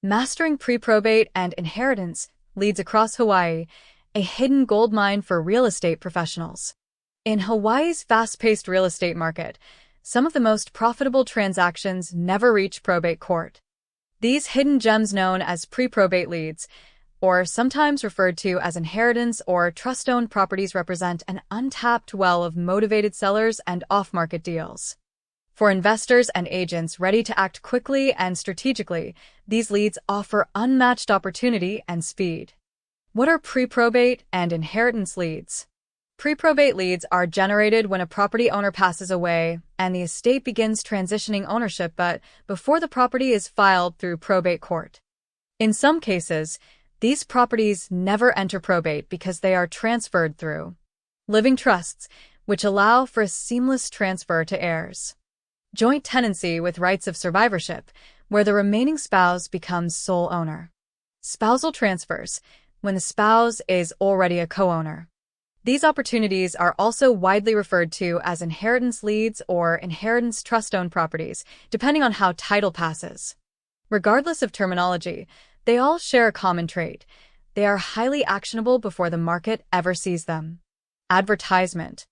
Mastering pre-probate and inheritance leads across Hawaii, a hidden gold mine for real estate professionals. In Hawaii's fast-paced real estate market, some of the most profitable transactions never reach probate court. These hidden gems, known as pre-probate leads, or sometimes referred to as inheritance or trust-owned properties, represent an untapped well of motivated sellers and off-market deals. For investors and agents ready to act quickly and strategically, these leads offer unmatched opportunity and speed. What are pre-probate and inheritance leads? Pre-probate leads are generated when a property owner passes away and the estate begins transitioning ownership, but before the property is filed through probate court. In some cases, these properties never enter probate because they are transferred through living trusts, which allow for a seamless transfer to heirs. Joint tenancy with rights of survivorship, where the remaining spouse becomes sole owner. Spousal transfers, when the spouse is already a co-owner. These opportunities are also widely referred to as inheritance leads or inheritance trust-owned properties, depending on how title passes. Regardless of terminology, they all share a common trait. They are highly actionable before the market ever sees them. Advertisement.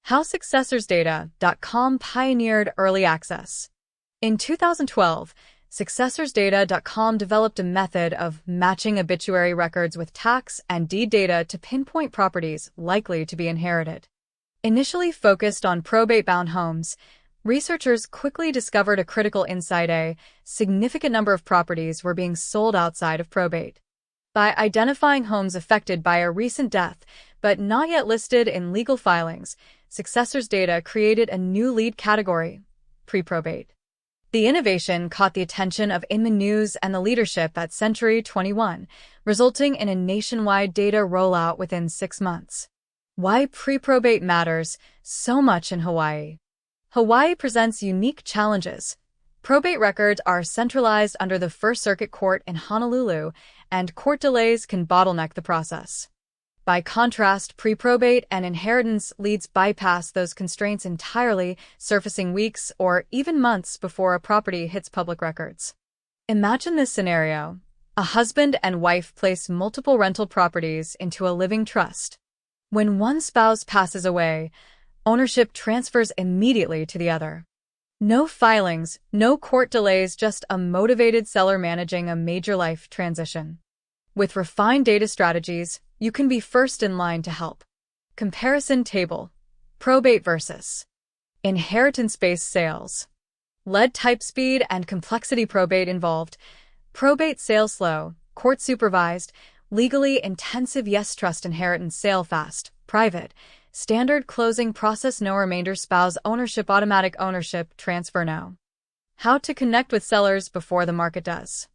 How SuccessorsData.com pioneered early access. In 2012, SuccessorsData.com developed a method of matching obituary records with tax and deed data to pinpoint properties likely to be inherited. Initially focused on probate-bound homes, researchers quickly discovered a critical insight: a significant number of properties were being sold outside of probate. By identifying homes affected by a recent death but not yet listed in legal filings, Successors Data created a new lead category: pre-probate. The innovation caught the attention of Inman News and the leadership at Century 21, resulting in a nationwide data rollout within 6 months. Why pre-probate matters so much in Hawaii. Hawaii presents unique challenges. Probate records are centralized under the First Circuit Court in Honolulu, and court delays can bottleneck the process. By contrast, pre-probate and inheritance leads bypass those constraints entirely, surfacing weeks or even months before a property hits public records. Imagine this scenario. A husband and wife place multiple rental properties into a living trust. When one spouse passes away, ownership transfers immediately to the other. No filings, no court delays, just a motivated seller managing a major life transition. With refined data strategies, you can be first in line to help. Comparison table. Probate versus inheritance-based sales. Lead type, speed and complexity. Probate involved. Probate sale slow, court supervised, legally intensive. Yes. Trust inheritance sale fast, private. Standard closing process, no remainder. Spouse ownership, automatic ownership transfer, no. How to connect with sellers before the market does.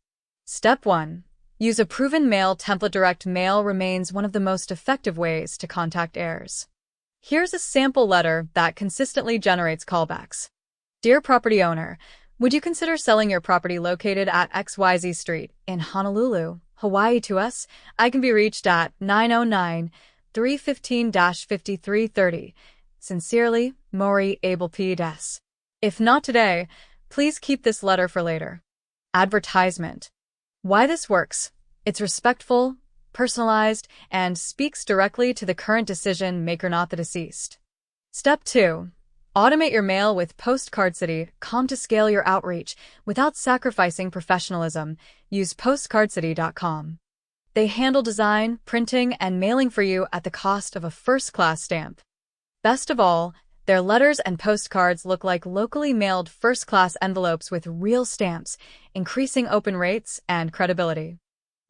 Step 1. Use a proven mail template. Direct mail remains one of the most effective ways to contact heirs. Here's a sample letter that consistently generates callbacks. Dear property owner, would you consider selling your property located at XYZ Street in Honolulu, Hawaii to us? I can be reached at 909-315-5330. Sincerely, Maury Abel P.S. If not today, please keep this letter for later. Advertisement. Why this works. It's respectful, personalized, and speaks directly to the current decision maker, not the deceased. Step 2. Automate your mail with PostcardCity.com to scale your outreach without sacrificing professionalism. Use PostcardCity.com. They handle design, printing, and mailing for you at the cost of a first-class stamp. Best of all, their letters and postcards look like locally mailed first-class envelopes with real stamps, increasing open rates and credibility.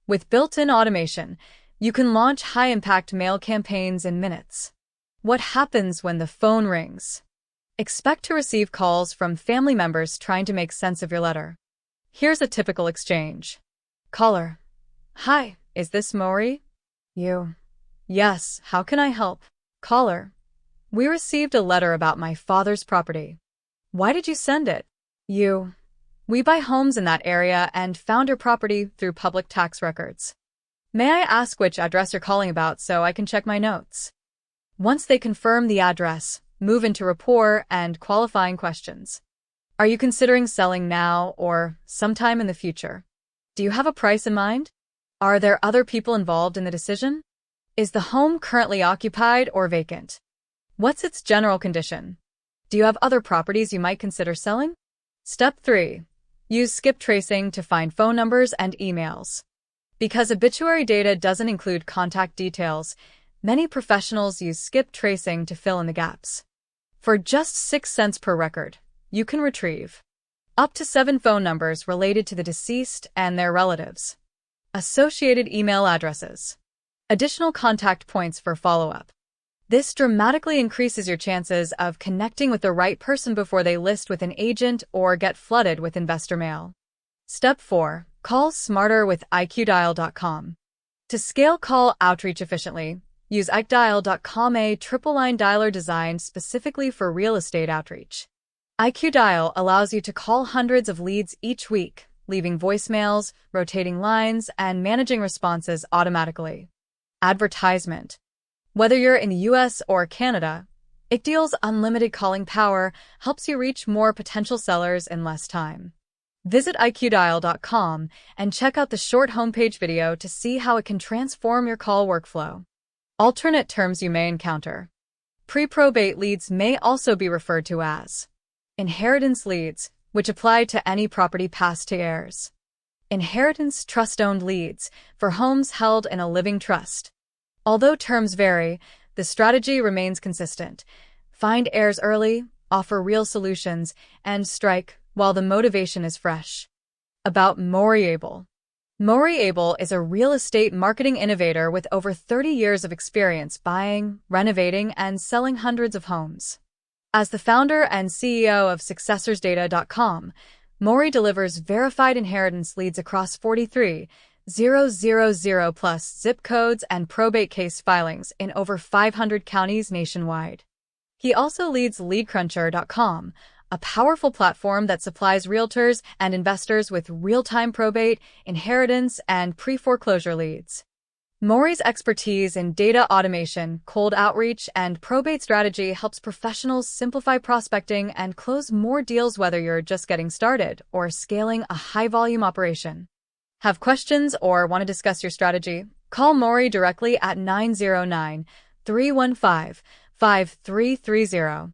With built-in automation, you can launch high-impact mail campaigns in minutes. What happens when the phone rings? Expect to receive calls from family members trying to make sense of your letter. Here's a typical exchange. Caller. Hi, is this Maury? You. Yes, how can I help? Caller. We received a letter about my father's property. Why did you send it? You. We buy homes in that area and found your property through public tax records. May I ask which address you're calling about so I can check my notes? Once they confirm the address, move into rapport and qualifying questions. Are you considering selling now or sometime in the future? Do you have a price in mind? Are there other people involved in the decision? Is the home currently occupied or vacant? What's its general condition? Do you have other properties you might consider selling? Step 3. Use skip tracing to find phone numbers and emails. Because obituary data doesn't include contact details, many professionals use skip tracing to fill in the gaps. For just 6 cents per record, you can retrieve up to 7 phone numbers related to the deceased and their relatives, associated email addresses, additional contact points for follow-up. This dramatically increases your chances of connecting with the right person before they list with an agent or get flooded with investor mail. Step 4. Call smarter with iqdial.com. To scale call outreach efficiently, use iqdial.com, a triple-line dialer designed specifically for real estate outreach. iqdial allows you to call hundreds of leads each week, leaving voicemails, rotating lines, and managing responses automatically. Advertisement. Whether you're in the US or Canada, iqdial's unlimited calling power helps you reach more potential sellers in less time. Visit iqdial.com and check out the short homepage video to see how it can transform your call workflow. Alternate terms you may encounter. Pre-probate leads may also be referred to as inheritance leads, which apply to any property passed to heirs. Inheritance trust-owned leads for homes held in a living trust. Although terms vary, the strategy remains consistent. Find heirs early, offer real solutions, and strike while the motivation is fresh. About Moriable. Moriable is a real estate marketing innovator with over 30 years of experience buying, renovating, and selling hundreds of homes. As the founder and CEO of SuccessorsData.com, Mori delivers verified inheritance leads across 43,000 plus zip codes and probate case filings in over 500 counties nationwide. He also leads LeadCruncher.com, a powerful platform that supplies realtors and investors with real-time probate, inheritance, and pre-foreclosure leads. Mori's expertise in data automation, cold outreach, and probate strategy helps professionals simplify prospecting and close more deals whether you're just getting started or scaling a high-volume operation. Have questions or want to discuss your strategy? Call Mori directly at 909-315-5330.